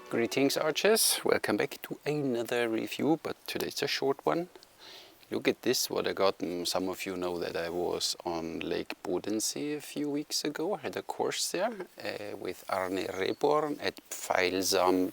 Greetings archers, welcome back to another review, but today's a short one. Look at this, what I got. Some of you know that I was on Lake Bodensee a few weeks ago. I had a course there with Arne Rehborn at Pfeilschiene.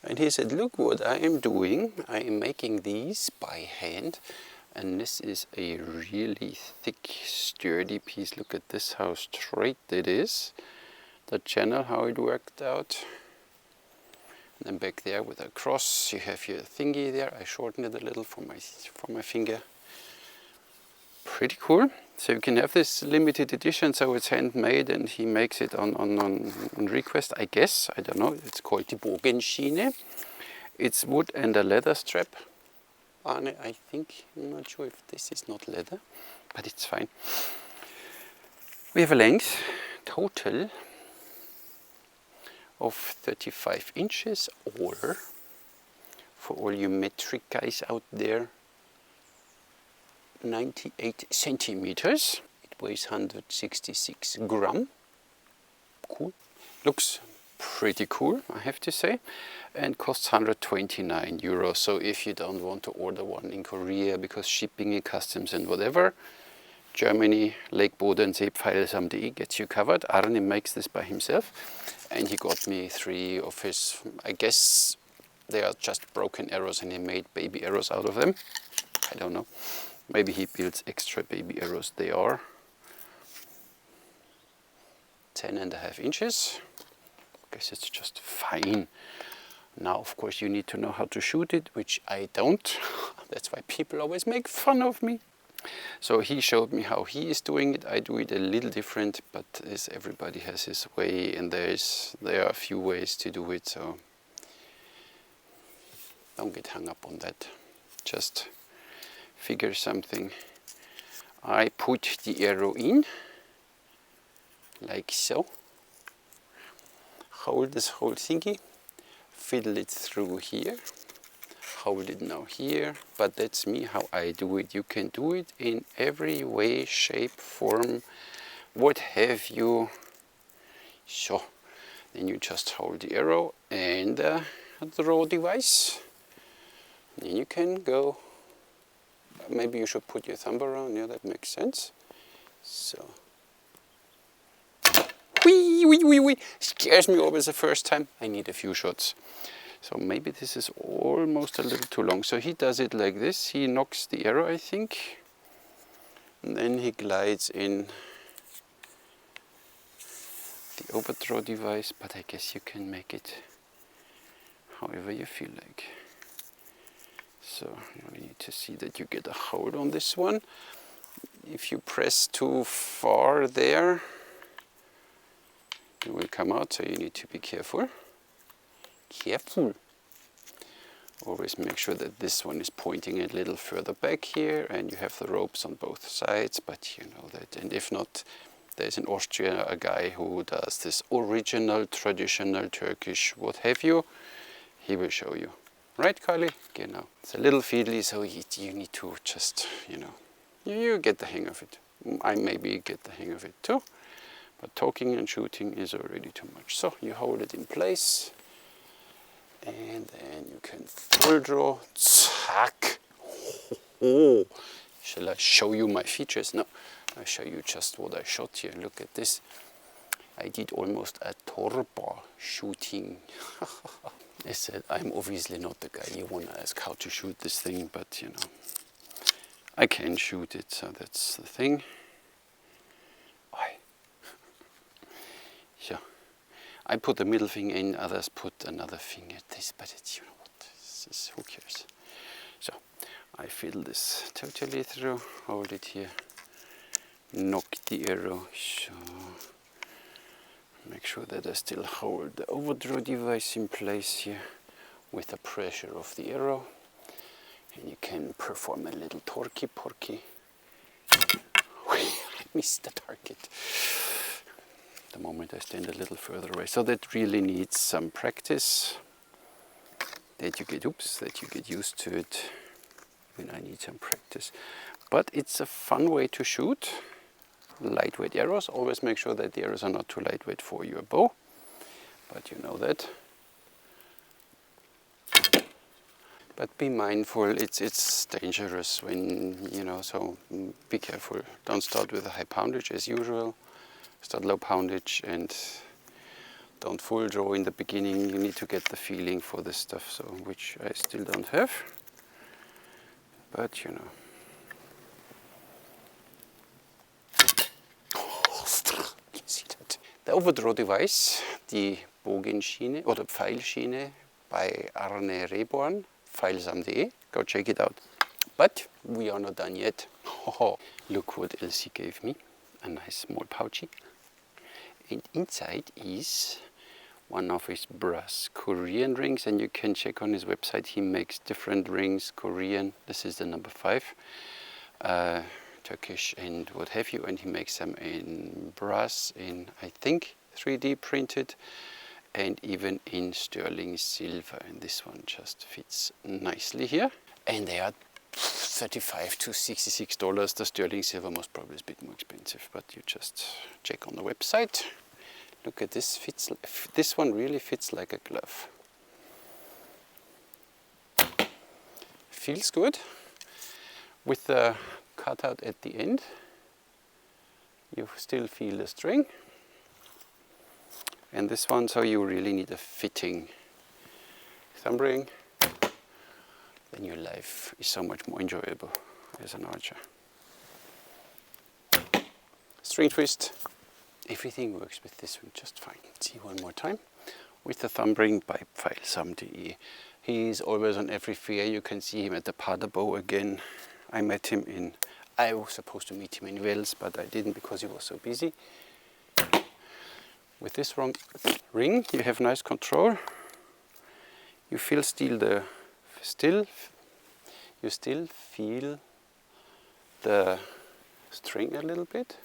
And he said, look what I am doing. I am making these by hand. And this is a really thick, sturdy piece. Look at this, how straight it is. The channel, how it worked out. And then back there with a cross, you have your thingy there. I shortened it a little for my finger. Pretty cool. So you can have this limited edition, so it's handmade, and he makes it on request, I guess. I don't know. It's called the Bodenschiene. It's wood and a leather strap. Arne, I think, I'm not sure if this is not leather, but it's fine. We have a length total of 35 inches, or for all you metric guys out there, 98 centimeters. It weighs 166 grams. Cool. Looks pretty cool, I have to say, and costs 129 euros. So if you don't want to order one in Korea because shipping and customs and whatever, Germany, Lake Bodensee, Pfeilschiene gets you covered. Arne makes this by himself, and he got me 3 of his, I guess they are just broken arrows and he made baby arrows out of them. I don't know. Maybe he builds extra baby arrows. They are 10.5 inches. I guess it's just fine. Now, of course, you need to know how to shoot it, which I don't. That's why people always make fun of me. So he showed me how he is doing it. I do it a little different, but as everybody has his way, and there are a few ways to do it, so don't get hung up on that. Just figure something. I put the arrow in, like so. Hold this whole thingy, fiddle it through here. Hold it now here, but that's me, how I do it. You can do it in every way, shape, form, what have you. So, then you just hold the arrow and the draw device. Then you can go. Maybe you should put your thumb around, yeah, that makes sense. So, wee, wee, wee, wee, scares me always the first time. I need a few shots. So maybe this is almost a little too long. So he does it like this. He knocks the arrow, I think. And then he glides in the overdraw device. But I guess you can make it however you feel like. So you need to see that you get a hold on this one. If you press too far there, it will come out. So you need to be careful. Careful. Always make sure that this one is pointing a little further back here, and you have the ropes on both sides, but you know that. And if not, there's in Austria a guy who does this original, traditional Turkish what have you. He will show you. Right, Carly? Genau. It's a little fiddly, so you need to just, you know, you get the hang of it. I maybe get the hang of it too, but talking and shooting is already too much. So you hold it in place. And then you can full draw. Zack. Oh. Shall I show you my features? No, I'll show you just what I shot here. Look at this. I did almost a TongAh shooting. I said, I'm obviously not the guy you want to ask how to shoot this thing, but you know, I can shoot it, so that's the thing. Yeah. I put the middle finger in, others put another finger at this, but it's, you know what, this is, who cares? So, I fiddle this totally through, hold it here, knock the arrow, so make sure that I still hold the overdraw device in place here with the pressure of the arrow, and you can perform a little torky-porky. I missed the target. The moment I stand a little further away. So that really needs some practice, that you get used to it. When I need some practice. But it's a fun way to shoot. Lightweight arrows. Always make sure that the arrows are not too lightweight for your bow. but you know that. But be mindful, it's dangerous when, you know, so be careful. Don't start with a high poundage as usual. Start low poundage and don't full draw in the beginning. You need to get the feeling for this stuff, so which I still don't have. But you know. You can see that. The overdraw device, the Bodensee or the Pfeilschiene by Arne Rehborn, Pfeilschiene. Go check it out. But we are not done yet. Oh, look what else he gave me. A nice small pouchy. And inside is one of his brass Korean rings, and you can check on his website. He makes different rings, Korean. This is the number 5, Turkish and what have you. And he makes them in brass, in I think 3D printed, and even in sterling silver. And this one just fits nicely here. And they are $35 to $66. The sterling silver most probably is a bit more expensive, but you just check on the website. Look at this, this one really fits like a glove. Feels good. With the cutout at the end, you still feel the string. And this one, so you really need a fitting thumb ring. Then your life is so much more enjoyable as an archer. String twist. Everything works with this one just fine. Let's see one more time. With the thumb ring by Pfeilschiene. He's always on every fair. You can see him at the Paderbow again. I met him in, I was supposed to meet him in Wales, but I didn't because he was so busy. With this ring, you have nice control. You feel you still feel the string a little bit.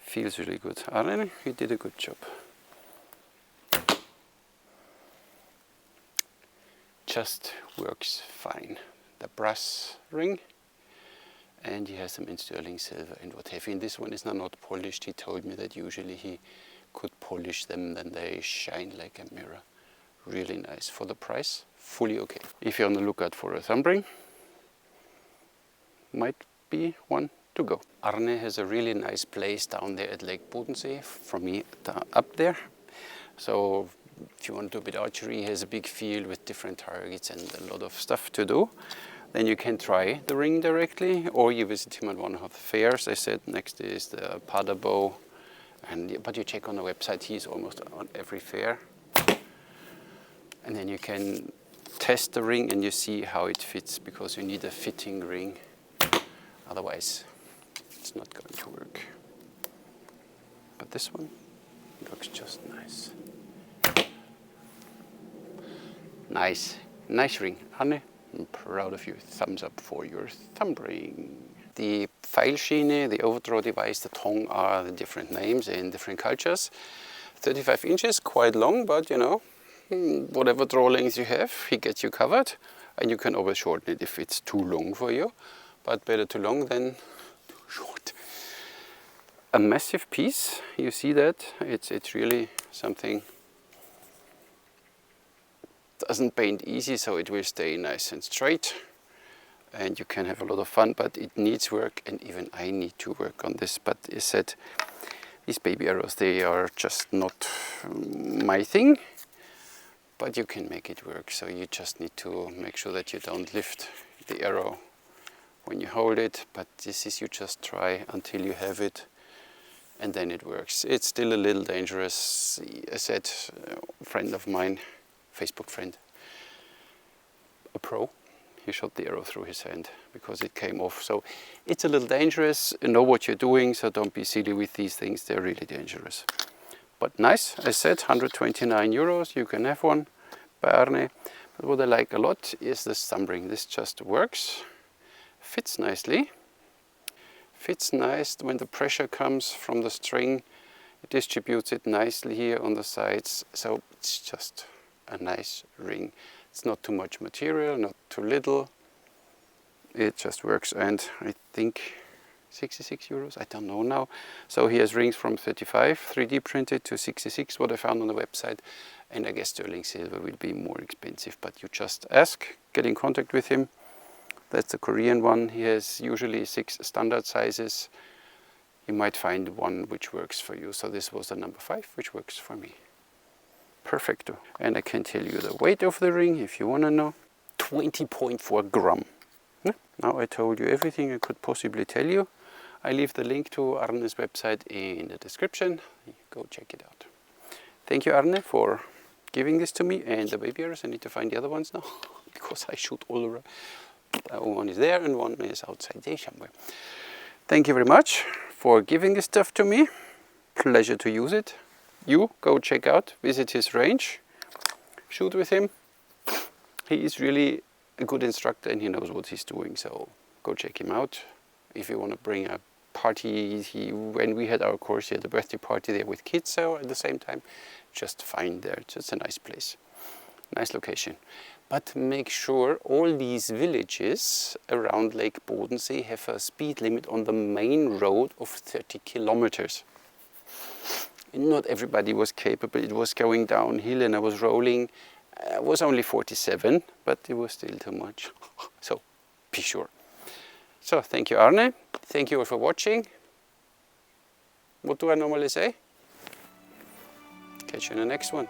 Feels really good. Arne, you did a good job. Just works fine. The brass ring, and he has them in sterling silver and what have you. And this one is now not polished. He told me that usually he could polish them, then they shine like a mirror. Really nice for the price. Fully okay. If you're on the lookout for a thumb ring, might be one to go. Arne has a really nice place down there at Lake Bodensee, from me up there. So if you want to do a bit archery, he has a big field with different targets and a lot of stuff to do. Then you can try the ring directly, or you visit him at one of the fairs. I said next is the Paderbow, but you check on the website, he's almost on every fair. And then you can test the ring and you see how it fits, because you need a fitting ring. Otherwise, it's not going to work. But this one looks just nice. Nice ring. Arne, I'm proud of you. Thumbs up for your thumb ring. The Pfeilschiene, the overdraw device, the TongAh, the different names in different cultures. 35 inches, quite long, but you know, whatever draw length you have, he gets you covered. And you can always shorten it if it's too long for you. But better too long than too short. A massive piece, you see that? It's really something. Doesn't bend easy, so it will stay nice and straight. And you can have a lot of fun, but it needs work, and even I need to work on this. But as said, these baby arrows, they are just not my thing. But you can make it work, so you just need to make sure that you don't lift the arrow when you hold it, but this is, you just try until you have it, and then it works. It's still a little dangerous. I said, a friend of mine, Facebook friend, a pro, he shot the arrow through his hand because it came off. So it's a little dangerous. You know what you're doing, so don't be silly with these things. They're really dangerous. But nice, I said, 129 euros, you can have one by Arne. But what I like a lot is this thumb ring. This just works. Fits nicely, fits nice when the pressure comes from the string. It distributes it nicely here on the sides, so it's just a nice ring. It's not too much material, not too little. It just works, and I think 66 euros, I don't know now. So he has rings from 35 3D printed to 66, what I found on the website. And I guess sterling silver will be more expensive, but you just ask, get in contact with him. That's the Korean one. He has usually 6 standard sizes. You might find one which works for you. So this was the number 5, which works for me. Perfecto. And I can tell you the weight of the ring if you want to know. 20.4 gram. Now I told you everything I could possibly tell you. I leave the link to Arne's website in the description. Go check it out. Thank you, Arne, for giving this to me. And the baby ears, I need to find the other ones now because I shoot all around. One is there and one is outside there somewhere. Thank you very much for giving this stuff to me. Pleasure to use it. You go check out, visit his range, shoot with him. He is really a good instructor and he knows what he's doing, so go check him out. If you want to bring a party, when we had our course, he had a birthday party there with kids, so at the same time, just fine there. It's a nice place, nice location. But make sure all these villages around Lake Bodensee have a speed limit on the main road of 30 kilometers. Not everybody was capable. It was going downhill and I was rolling. I was only 47, but it was still too much. So be sure. So thank you, Arne. Thank you all for watching. What do I normally say? Catch you in the next one.